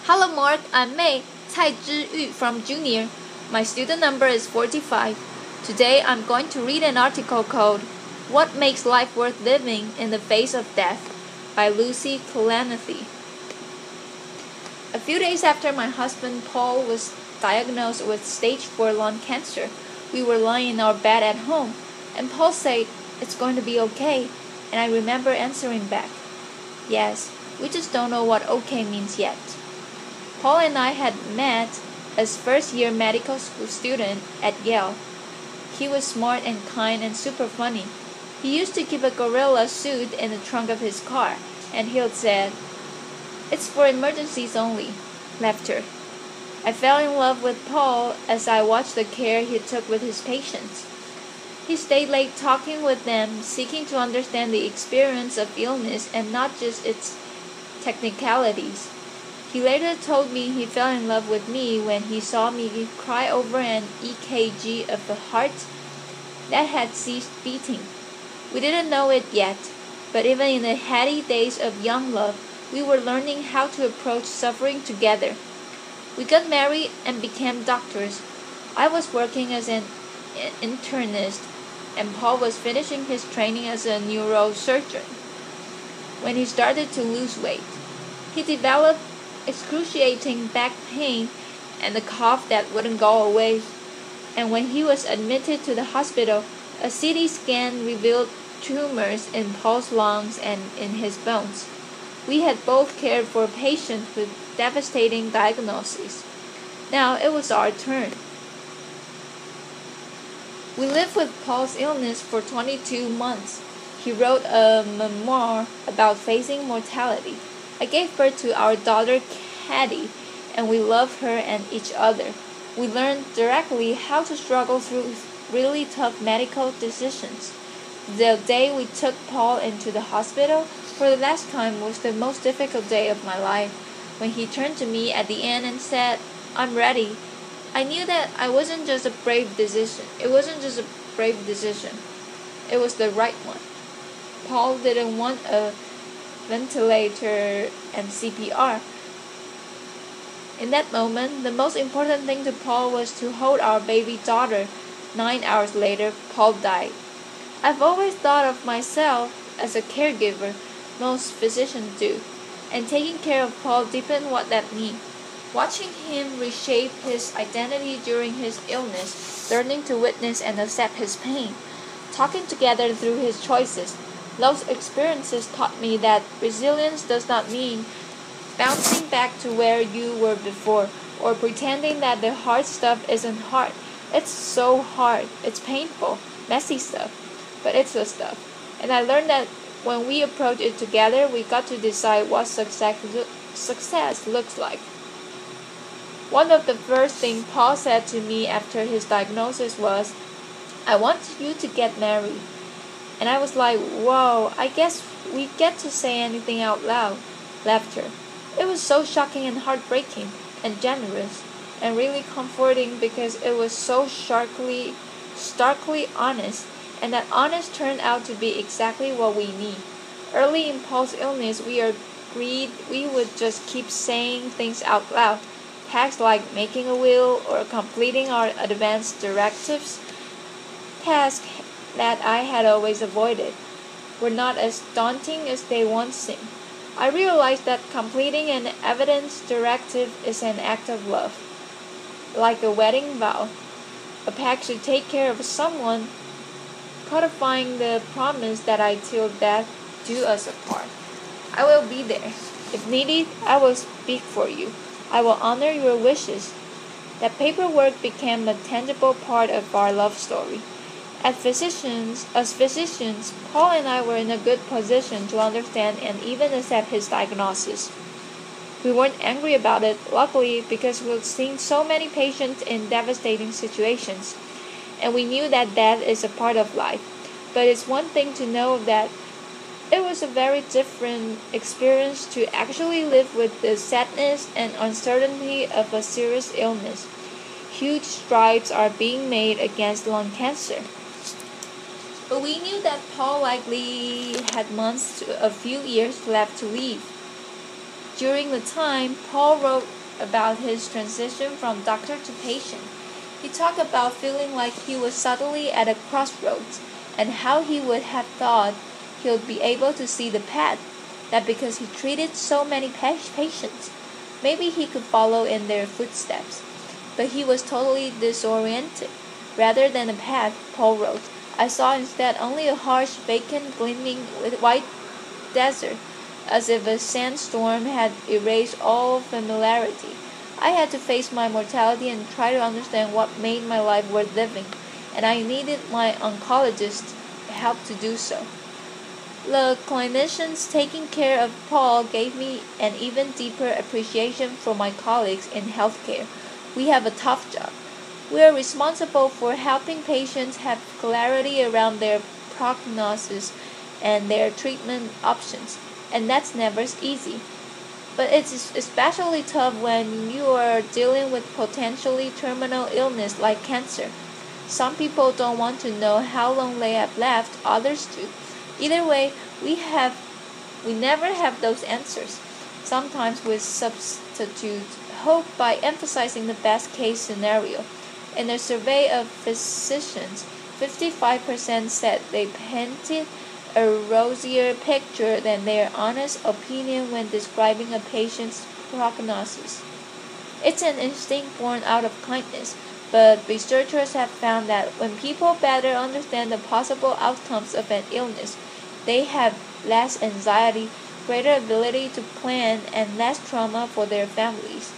Hello Mark, I'm May, Chih-Yu from Junior. My student number is 45. Today I'm going to read an article called What Makes Life Worth Living in the Face of Death by Kalanithi. A few days after my husband Paul was diagnosed with stage 4 lung cancer, we were lying in our bed at home, and Paul said, "It's going to be okay," and I remember answering back, "Yes, we just don't know what okay means yet." Paul and I had met as first-year medical school student at Yale. He was smart and kind and super funny. He used to keep a gorilla suit in the trunk of his car, and he'd said, "It's for emergencies only." Laughter. I fell in love with Paul as I watched the care he took with his patients. He stayed late talking with them, seeking to understand the experience of illness and not just its technicalities. He later told me he fell in love with me when he saw me cry over an EKG of the heart that had ceased beating. We didn't know it yet, but even in the heady days of young love, we were learning how to approach suffering together. We got married and became doctors. I was working as an internist, and Paul was finishing his training as a neurosurgeon. When he started to lose weight, he developed excruciating back pain and a cough that wouldn't go away. And when he was admitted to the hospital, a CT scan revealed tumors in Paul's lungs and in his bones. We had both cared for patients with devastating diagnoses. Now it was our turn. We lived with Paul's illness for 22 months. He wrote a memoir about facing mortality. I gave birth to our daughter Caddy, and we loved her and each other. We learned directly how to struggle through really tough medical decisions. The day we took Paul into the hospital for the last time was the most difficult day of my life. When he turned to me at the end and said, "I'm ready," I knew that it wasn't just a brave decision. It was the right one. Paul didn't want a ventilator and CPR. In that moment, the most important thing to Paul was to hold our baby daughter. 9 hours later, Paul died. I've always thought of myself as a caregiver. Most physicians do. And taking care of Paul deepened what that meant. Watching him reshape his identity during his illness, learning to witness and accept his pain, talking together through his choices, those experiences taught me that resilience does not mean bouncing back to where you were before or pretending that the hard stuff isn't hard. It's so hard. It's painful, messy stuff, but it's the stuff. And I learned that when we approach it together, we got to decide what success looks like. One of the first things Paul said to me after his diagnosis was, "I want you to get married." And I was like, whoa, I guess we get to say anything out loud. Laughter. It was so shocking and heartbreaking and generous and really comforting because it was so starkly honest, and that honest turned out to be exactly what we need. Early in Paul's illness, we agreed we would just keep saying things out loud. Tasks like making a will or completing our advanced directives. Tasks that I had always avoided were not as daunting as they once seemed. I realized that completing an evidence directive is an act of love, like a wedding vow, a pact to take care of someone, codifying the promise that I till death do us apart. I will be there. If needed, I will speak for you. I will honor your wishes. That paperwork became a tangible part of our love story. As physicians, Paul and I were in a good position to understand and even accept his diagnosis. We weren't angry about it, luckily, because we've seen so many patients in devastating situations, and we knew that death is a part of life. But it's one thing to know that it was a very different experience to actually live with the sadness and uncertainty of a serious illness. Huge strides are being made against lung cancer. But we knew that Paul likely had months to a few years left to live. During the time, Paul wrote about his transition from doctor to patient. He talked about feeling like he was suddenly at a crossroads, and how he would have thought he would be able to see the path, that because he treated so many patients, maybe he could follow in their footsteps. But he was totally disoriented. Rather than a path, Paul wrote, I saw instead only a harsh, vacant, gleaming with white desert, as if a sandstorm had erased all familiarity. I had to face my mortality and try to understand what made my life worth living, and I needed my oncologist's help to do so. The clinicians taking care of Paul gave me an even deeper appreciation for my colleagues in healthcare. We have a tough job. We are responsible for helping patients have clarity around their prognosis and their treatment options, and that's never easy. But it's especially tough when you are dealing with potentially terminal illness like cancer. Some people don't want to know how long they have left, others do. Either way, we never have those answers. Sometimes we substitute hope by emphasizing the best case scenario. In a survey of physicians, 55% said they painted a rosier picture than their honest opinion when describing a patient's prognosis. It's an instinct born out of kindness, but researchers have found that when people better understand the possible outcomes of an illness, they have less anxiety, greater ability to plan, and less trauma for their families.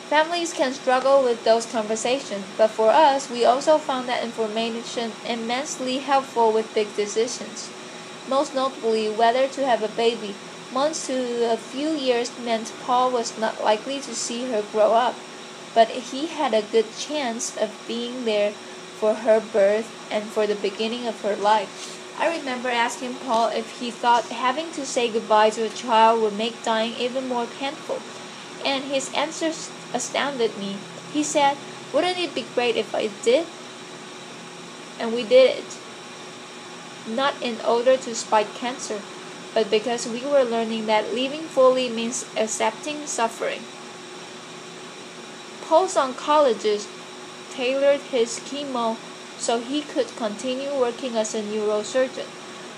Families can struggle with those conversations, but for us, we also found that information immensely helpful with big decisions. Most notably, whether to have a baby. Months to a few years meant Paul was not likely to see her grow up, but he had a good chance of being there for her birth and for the beginning of her life. I remember asking Paul if he thought having to say goodbye to a child would make dying even more painful, and his answer astounded me. He said, "Wouldn't it be great if I did?" And we did it. Not in order to spite cancer, but because we were learning that living fully means accepting suffering. Paul's oncologist tailored his chemo so he could continue working as a neurosurgeon,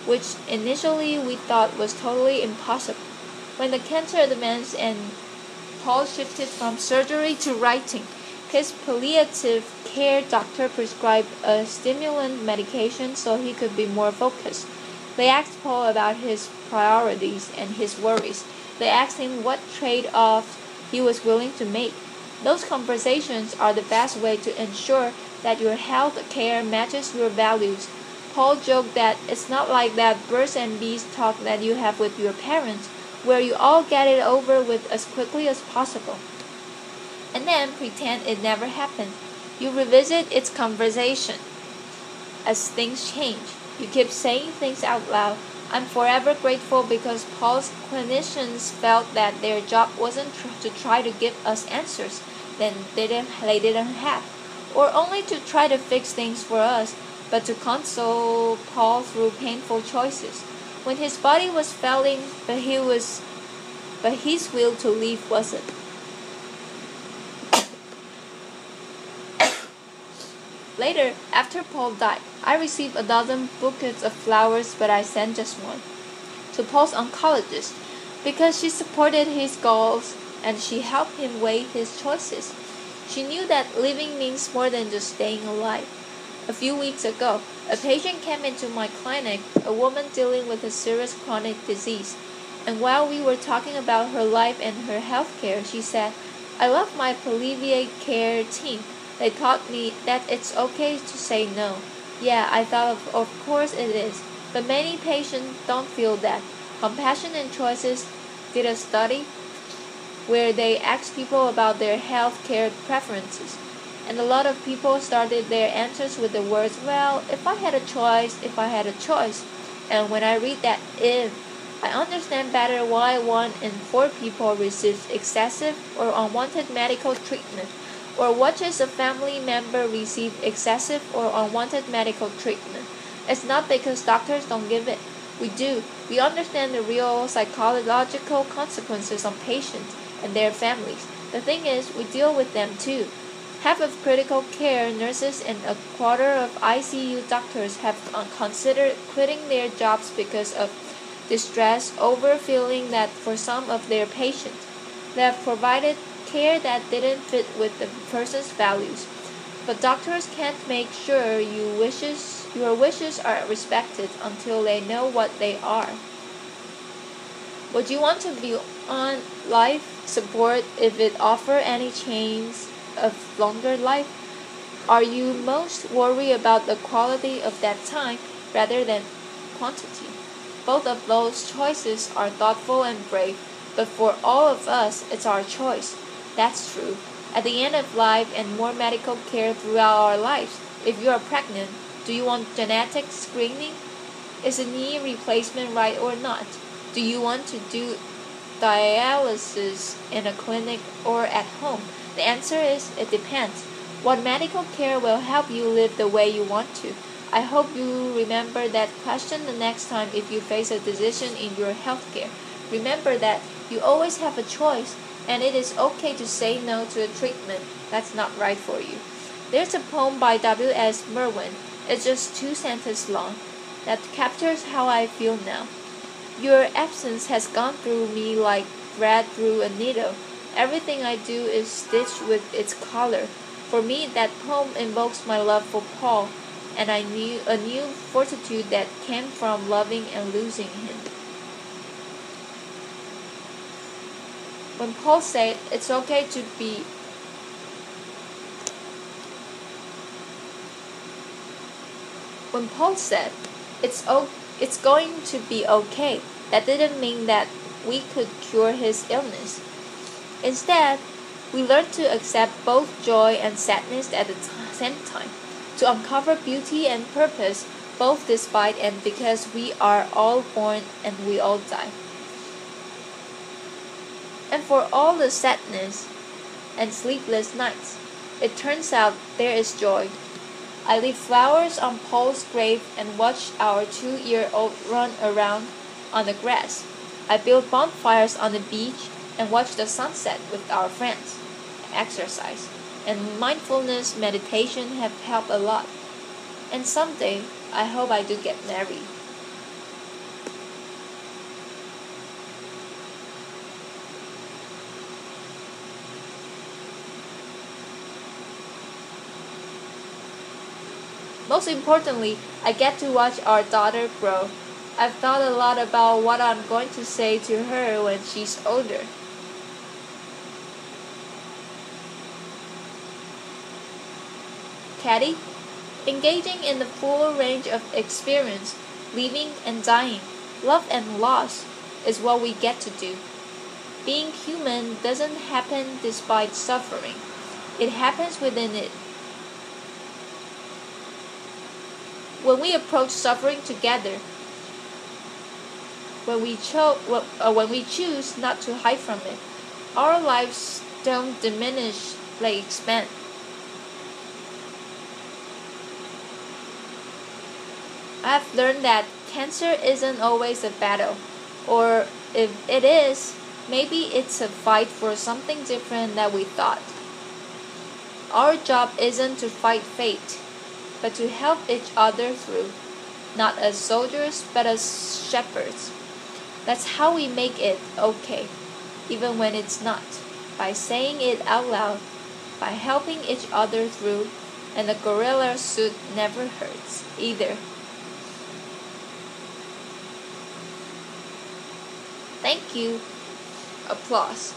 which initially we thought was totally impossible. When the cancer advanced and Paul shifted from surgery to writing, his palliative care doctor prescribed a stimulant medication so he could be more focused. They asked Paul about his priorities and his worries. They asked him what trade-offs he was willing to make. Those conversations are the best way to ensure that your health care matches your values. Paul joked that it's not like that birds and bees talk that you have with your parents, where you all get it over with as quickly as possible, and then pretend it never happened. You revisit its conversation as things change. You keep saying things out loud. I'm forever grateful because Paul's clinicians felt that their job wasn't to try to give us answers that they didn't have, or only to try to fix things for us, but to console Paul through painful choices. When his body was failing, but his will to live wasn't. Later, after Paul died, I received a dozen bouquets of flowers, but I sent just one to Paul's oncologist because she supported his goals and she helped him weigh his choices. She knew that living means more than just staying alive. A few weeks ago, a patient came into my clinic, a woman dealing with a serious chronic disease, and while we were talking about her life and her health care, she said, "I love my palliative care team. They taught me that it's okay to say no." Yeah, I thought of course it is, but many patients don't feel that. Compassion and Choices did a study where they asked people about their health care preferences. And a lot of people started their answers with the words, "Well, if I had a choice, if I had a choice." And when I read that "if," I understand better why 1 in 4 people receives excessive or unwanted medical treatment, or watches a family member receive excessive or unwanted medical treatment. It's not because doctors don't give it, We do. We understand the real psychological consequences on patients and their families. The thing is, we deal with them too. Half of critical care nurses and a quarter of ICU doctors have considered quitting their jobs because of distress over feeling that for some of their patients, they have provided care that didn't fit with the person's values. But doctors can't make sure your wishes are respected until they know what they are. Would you want to be on life support if it offer any chance of longer life? Are you most worried about the quality of that time rather than quantity? Both of those choices are thoughtful and brave, but for all of us, it's our choice. That's true. At the end of life and more medical care throughout our lives, if you are pregnant, do you want genetic screening? Is a knee replacement right or not? Do you want to do dialysis in a clinic or at home? The answer is it depends. What medical care will help you live the way you want to? I hope you remember that question the next time if you face a decision in your healthcare. Remember that you always have a choice, and it is okay to say no to a treatment that's not right for you. There's a poem by W.S. Merwin, it's just 2 sentences long, that captures how I feel now. Your absence has gone through me like thread through a needle. Everything I do is stitched with its color. For me, that poem invokes my love for Paul, and I knew a new fortitude that came from loving and losing him. When Paul said it's okay to be When Paul said it's going to be okay, that didn't mean that we could cure his illness. Instead, we learned to accept both joy and sadness at the same time, to uncover beauty and purpose both despite and because we are all born and we all die. And for all the sadness and sleepless nights, it turns out there is joy. I leave flowers on Paul's grave and watch our 2-year-old run around on the grass. I build bonfires on the beach and watch the sunset with our friends. Exercise and mindfulness meditation have helped a lot. And someday, I hope I do get married. Most importantly, I get to watch our daughter grow. I've thought a lot about what I'm going to say to her when she's older. Caddy, engaging in the full range of experience, living and dying, love and loss, is what we get to do. Being human doesn't happen despite suffering. It happens within it. When we approach suffering together, when we choose not to hide from it, our lives don't diminish, they expand. I've learned that cancer isn't always a battle, or if it is, maybe it's a fight for something different than we thought. Our job isn't to fight fate, but to help each other through, not as soldiers, but as shepherds. That's how we make it okay, even when it's not, by saying it out loud, by helping each other through, and the gorilla suit never hurts, either. Thank you. Applause.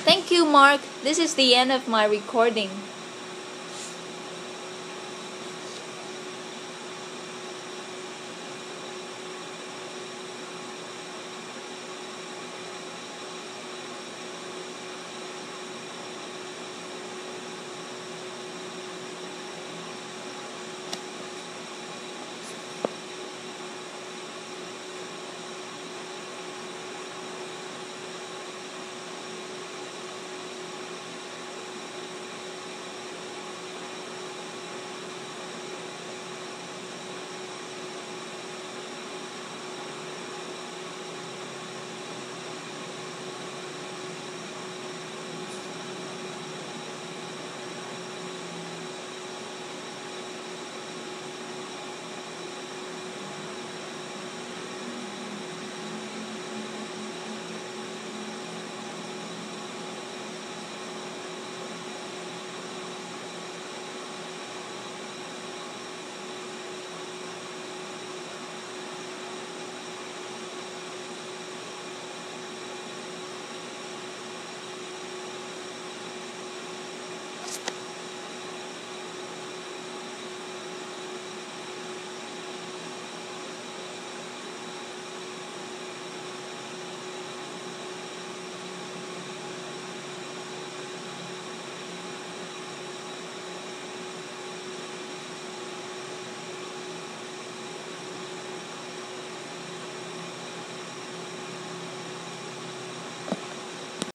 Thank you, Mark. This is the end of my recording.